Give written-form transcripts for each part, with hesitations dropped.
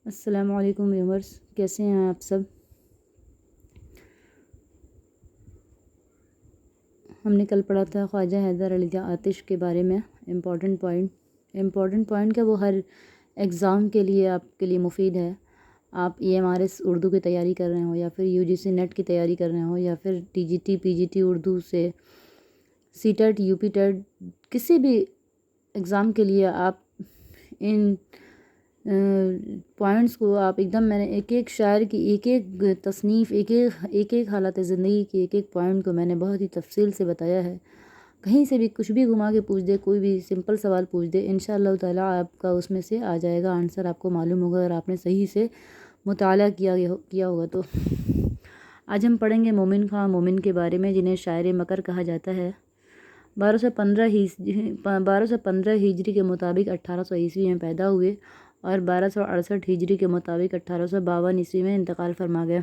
السلام علیکم ویورز، کیسے ہیں آپ سب؟ ہم نے کل پڑھا تھا خواجہ حیدر علی آتش کے بارے میں۔ امپورٹنٹ پوائنٹ کیا، وہ ہر ایگزام کے لیے آپ کے لیے مفید ہے۔ آپ EMRS اردو کی تیاری کر رہے ہوں، یا پھر UGC نیٹ کی تیاری کر رہے ہوں، یا پھر TGT PGT اردو سے CTET UP TET، کسی بھی ایگزام کے لیے آپ ان پوائنٹس کو آپ ایک دم، میں نے ایک ایک شاعر کی ایک ایک تصنیف، ایک ایک حالات زندگی کی ایک ایک پوائنٹ کو میں نے بہت ہی تفصیل سے بتایا ہے۔ کہیں سے بھی کچھ بھی گھما کے پوچھ دے، کوئی بھی سمپل سوال پوچھ دے، انشاءاللہ تعالیٰ آپ کا اس میں سے آ جائے گا آنسر، آپ کو معلوم ہوگا اگر آپ نے صحیح سے مطالعہ کیا ہوگا تو۔ آج ہم پڑھیں گے مومن خاں مومن کے بارے میں، جنہیں شاعر مکر کہا جاتا ہے۔ 1215 ہجری کے مطابق 1800 عیسوی میں پیدا ہوئے اور 1268 ہجری کے مطابق 1852 عیسوی میں انتقال فرما گئے۔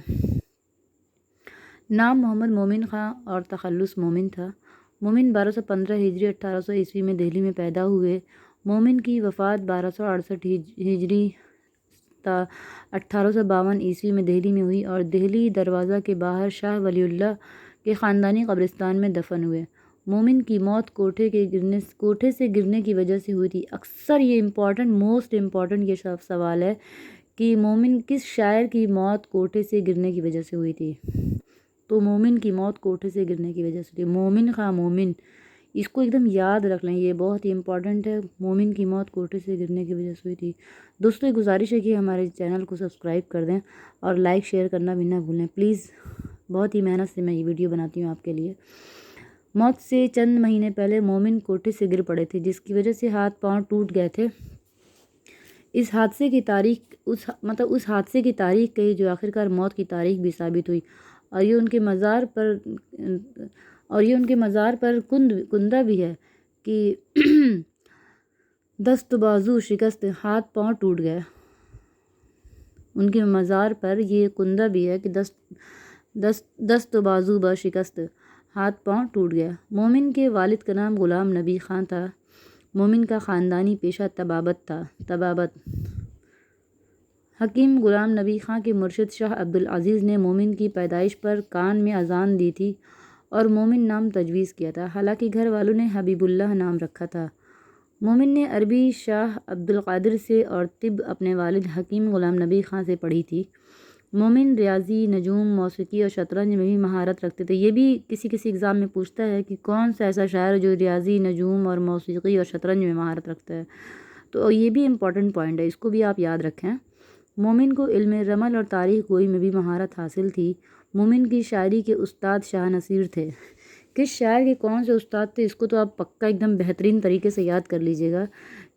نام محمد مومن خاں اور تخلص مومن تھا۔ مومن 1215 ہجری 1800 عیسوی میں دہلی میں پیدا ہوئے۔ مومن کی وفات 1268 ہجری تا 1852 عیسوی میں دہلی میں ہوئی اور دہلی دروازہ کے باہر شاہ ولی اللہ کے خاندانی قبرستان میں دفن ہوئے۔ مومن کی موت کوٹھے سے گرنے کی وجہ سے ہوئی تھی۔ اکثر یہ موسٹ امپورٹنٹ یہ سوال ہے کہ مومن کس شاعر کی موت کوٹھے سے گرنے کی وجہ سے ہوئی تھی؟ تو مومن کی موت کوٹھے سے گرنے کی وجہ سے تھی۔ مومن خاں مومن، اس کو ایک دم یاد رکھ لیں، یہ بہت ہی امپورٹنٹ ہے۔ مومن کی موت کوٹھے سے گرنے کی وجہ سے ہوئی تھی۔ دوستوں، یہ گزارش ہے کہ ہمارے چینل کو سبسکرائب کر دیں اور لائک شیئر کرنا بھی نہ بھولیں پلیز۔ بہت ہی محنت سے میں یہ ویڈیو بناتی ہوں آپ کے لیے۔ موت سے چند مہینے پہلے مومن کوٹھے سے گر پڑے تھے، جس کی وجہ سے ہاتھ پاؤں ٹوٹ گئے تھے۔ اس حادثے کی تاریخ کہی جو آخرکار موت کی تاریخ بھی ثابت ہوئی، اور یہ ان کے مزار پر کندہ بھی ہے کہ دست و بازو شکست، ہاتھ پاؤں ٹوٹ گئے۔ ان کے مزار پر یہ کندہ بھی ہے کہ دست و بازو با شکست، ہاتھ پاؤں ٹوٹ گیا۔ مومن کے والد کا نام غلام نبی خاں تھا۔ مومن کا خاندانی پیشہ طبابت تھا۔ حکیم غلام نبی خاں کے مرشد شاہ عبدالعزیز نے مومن کی پیدائش پر کان میں اذان دی تھی اور مومن نام تجویز کیا تھا، حالانکہ گھر والوں نے حبیب اللہ نام رکھا تھا۔ مومن نے عربی شاہ عبدالقادر سے اور طب اپنے والد حکیم غلام نبی خاں سے پڑھی تھی۔ مومن ریاضی، نجوم، موسیقی اور شطرنج میں بھی مہارت رکھتے تھے۔ یہ بھی کسی ایگزام میں پوچھتا ہے کہ کون سا ایسا شاعر جو ریاضی، نجوم اور موسیقی اور شطرنج میں مہارت رکھتا ہے، تو یہ بھی امپورٹنٹ پوائنٹ ہے، اس کو بھی آپ یاد رکھیں۔ مومن کو علم رمل اور تاریخ گوئی میں بھی مہارت حاصل تھی۔ مومن کی شاعری کے استاد شاہ نصیر تھے۔ کس شاعر کے کون سے استاد تھے، اس کو تو آپ پکا ایک دم بہترین طریقے سے یاد کر لیجئے گا،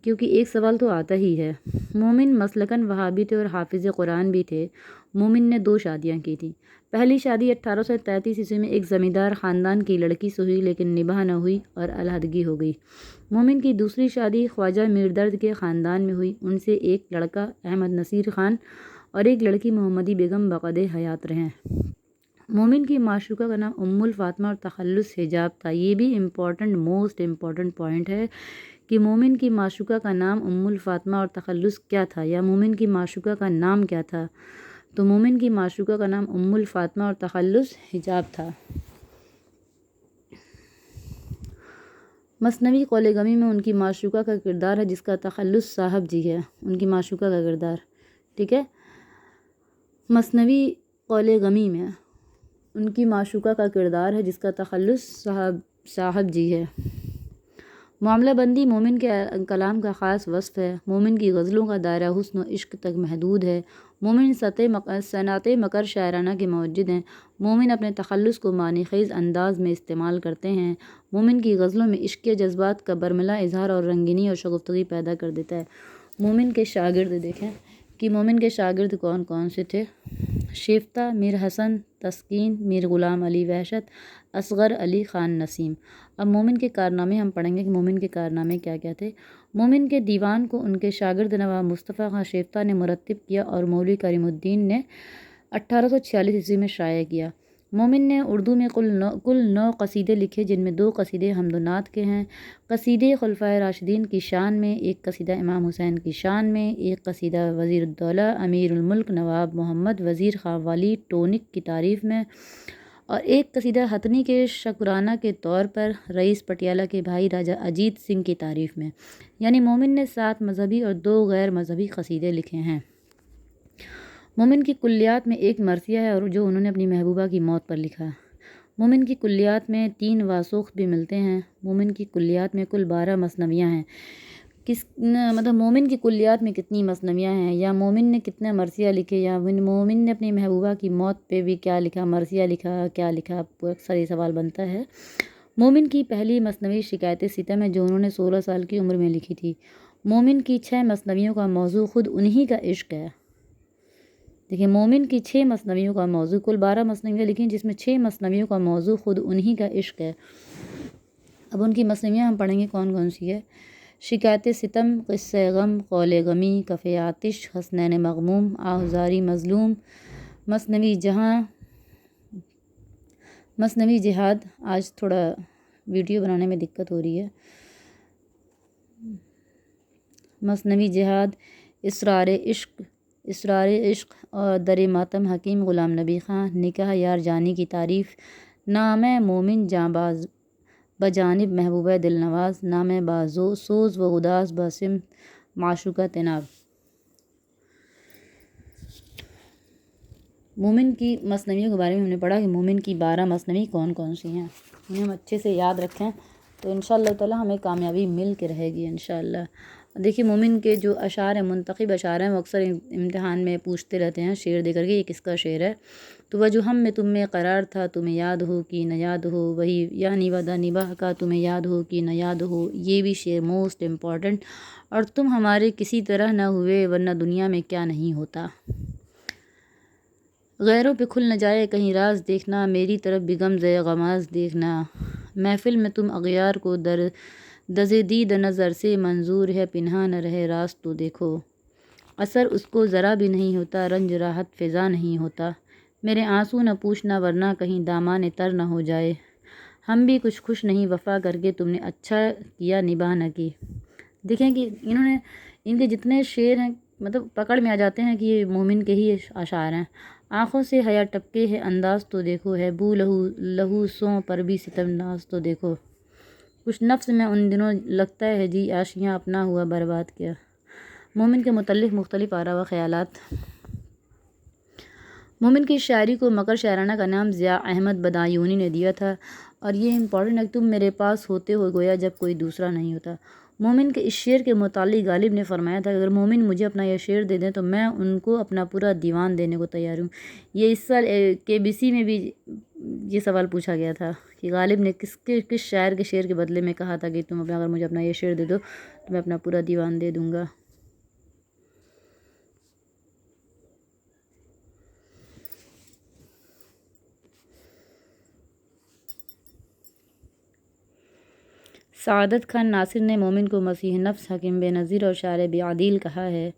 کیونکہ ایک سوال تو آتا ہی ہے۔ مومن مسلکاً وہابی تھے اور حافظ قرآن بھی تھے۔ مومن نے 2 شادیاں کی تھیں۔ پہلی شادی 1833 عیسوی میں ایک زمیندار خاندان کی لڑکی سے ہوئی، لیکن نباہ نہ ہوئی اور علیحدگی ہو گئی۔ مومن کی دوسری شادی خواجہ میردرد کے خاندان میں ہوئی۔ ان سے ایک لڑکا احمد نصیر خان اور ایک لڑکی محمدی بیگم بقد حیات رہیں۔ مومن کی معشوقہ کا نام الفاطمہ اور تخلص حجاب تھا۔ یہ بھی موسٹ امپورٹنٹ پوائنٹ ہے کہ مومن کی معشوقہ کا نام الفاطمہ اور تخلص کیا تھا، یا مومن کی معشوقہ کا نام کیا تھا؟ تو مومن کی معشوقہ کا نام الفاطمہ اور تخلص حجاب تھا۔ مثنوی قول گمی میں ان کی معشوقہ کا کردار ہے، جس کا تخلص صاحب جی ہے، ان کی معشوقہ کا کردار، ٹھیک ہے۔ مثنوی قول گمی میں ان کی معشوقہ کا کردار ہے، جس کا تخلص صاحب جی ہے۔ معاملہ بندی مومن کے کلام کا خاص وصف ہے۔ مومن کی غزلوں کا دائرہ حسن و عشق تک محدود ہے۔ مومن صنعت مکر شاعرانہ کے موجد ہیں۔ مومن اپنے تخلص کو معنی خیز انداز میں استعمال کرتے ہیں۔ مومن کی غزلوں میں عشق کے جذبات کا برملا اظہار اور رنگینی اور شگفتگی پیدا کر دیتا ہے۔ مومن کے شاگرد دیکھیں کہ مومن کے شاگرد کون کون سے تھے۔ شیفتہ، میر حسن، تسکین، میر غلام علی وحشت، اصغر علی خان نسیم۔ اب مومن کے کارنامے ہم پڑھیں گے کہ مومن کے کارنامے کیا کیا تھے۔ مومن کے دیوان کو ان کے شاگرد نواب مصطفیٰ خاں شیفتہ نے مرتب کیا اور مولوی کریم الدین نے 1846 عیسوی میں شائع کیا۔ مومن نے اردو میں کل 9 قصیدے لکھے، جن میں 2 قصیدے حمد و نعت کے ہیں۔ قصیدے خلفائے راشدین کی شان میں، ایک قصیدہ امام حسین کی شان میں، ایک قصیدہ وزیر الدولہ امیر الملک نواب محمد وزیر خان والی ٹونک کی تعریف میں، اور ایک قصیدہ ہتھنی کے شکرانہ کے طور پر رئیس پٹیالہ کے بھائی راجہ اجیت سنگھ کی تعریف میں۔ یعنی مومن نے 7 مذہبی اور 2 غیر مذہبی قصیدے لکھے ہیں۔ مومن کی کلیات میں ایک مرثیہ ہے، اور جو انہوں نے اپنی محبوبہ کی موت پر لکھا ہے۔ مومن کی کلیات میں 3 واسوخت بھی ملتے ہیں۔ مومن کی کلیات میں کل 12 مثنویاں ہیں۔ مطلب مومن کی کلیات میں کتنی مثنویاں ہیں، یا مومن نے کتنے مرثیہ لکھے، یا مومن نے اپنی محبوبہ کی موت پہ بھی کیا لکھا، مرثیہ لکھا، کیا لکھا، اکثر یہ سوال بنتا ہے۔ مومن کی پہلی مثنوی شکایت ستم ہے، جو انہوں نے 16 سال کی عمر میں لکھی تھی۔ مومن کی 6 مثنویوں کا موضوع خود انہی کا عشق ہے۔ دیکھیں، مومن کی 6 مثنویوں کا موضوع، کل 12 مثنویاں لکھیں جس میں 6 مثنویوں کا موضوع خود انہی کا عشق ہے۔ اب ان کی مثنویاں ہم پڑھیں گے کون کون سی ہے۔ شکایت ستم، قصہ غم، قول غمی، کف آتش، حسنین مغموم، آہزاری مظلوم، مثنوی جہاد۔ آج تھوڑا ویڈیو بنانے میں دقت ہو رہی ہے۔ مثنوی جہاد، اسرار عشق اور در ماتم حکیم غلام نبی خان، نکاح یار جانی کی تعریف، نام مومن جاں باز بجانب محبوبہ دل نواز، نام سوز و اداس باسم معشوقہ تناب۔ مومن کی مثنویوں کے بارے میں ہم نے پڑھا کہ مومن کی 12 مثنوی کون کون سی ہیں، انہیں ہم اچھے سے یاد رکھیں تو انشاءاللہ تعالی ہمیں کامیابی مل کے رہے گی انشاءاللہ۔ دیکھیے، مومن کے جو اشعار ہیں، منتخب اشعار ہیں، وہ اکثر امتحان میں پوچھتے رہتے ہیں شعر دے کر کے یہ کس کا شعر ہے۔ تو وہ جو ہم میں تم میں قرار تھا، تمہیں یاد ہو کہ نہ یاد ہو، وہی یعنی وعدہ نباہ کا تمہیں یاد ہو کہ نہ یاد ہو، یہ بھی شعر موسٹ امپورٹنٹ۔ اور تم ہمارے کسی طرح نہ ہوئے، ورنہ دنیا میں کیا نہیں ہوتا۔ غیروں پہ کھل نہ جائے کہیں راز دیکھنا، میری طرف بھی غمز غماز دیکھنا، محفل میں تم اغیار کو دز دید نظر سے منظور ہے، پنہاں نہ رہے راز تو دیکھو، اثر اس کو ذرا بھی نہیں ہوتا، رنج راحت فضا نہیں ہوتا، میرے آنسو نہ پوچھنا ورنہ کہیں دامان تر نہ ہو جائے، ہم بھی کچھ خوش نہیں وفا کر کے تم نے اچھا کیا نباہ نہ کی۔ دیکھیں کہ انہوں نے، ان کے جتنے شعر ہیں مطلب پکڑ میں آ جاتے ہیں کہ یہ مومن کے ہی اشعار ہیں۔ آنکھوں سے حیا ٹپکے ہے انداز تو دیکھو، ہے بو لہو سوں پر بھی ستم ناز تو دیکھو، کچھ نفس میں ان دنوں لگتا ہے جی، آشیاں اپنا ہوا برباد کیا۔ مومن کے متعلق مختلف آراء و خیالات۔ مومن کی شاعری کو مکر شاعرانہ کا نام ضیاء احمد بدایونی نے دیا تھا، اور یہ امپورٹنٹ ہے کہ تم میرے پاس ہوتے ہو گویا جب کوئی دوسرا نہیں ہوتا۔ مومن کے اس شعر کے متعلق غالب نے فرمایا تھا کہ اگر مومن مجھے اپنا یہ شعر دے دیں تو میں ان کو اپنا پورا دیوان دینے کو تیار ہوں۔ یہ اس سال KBC میں بھی یہ سوال پوچھا گیا تھا کہ غالب نے کس شاعر کے شعر کے بدلے میں کہا تھا کہ تم اگر مجھے اپنا یہ شعر دے دو تو میں اپنا پورا دیوان دے دوں گا۔ سعادت خان ناصر نے مومن کو مسیح نفس، حکیم بے نظیر اور شاعر بے عدیل کہا ہے۔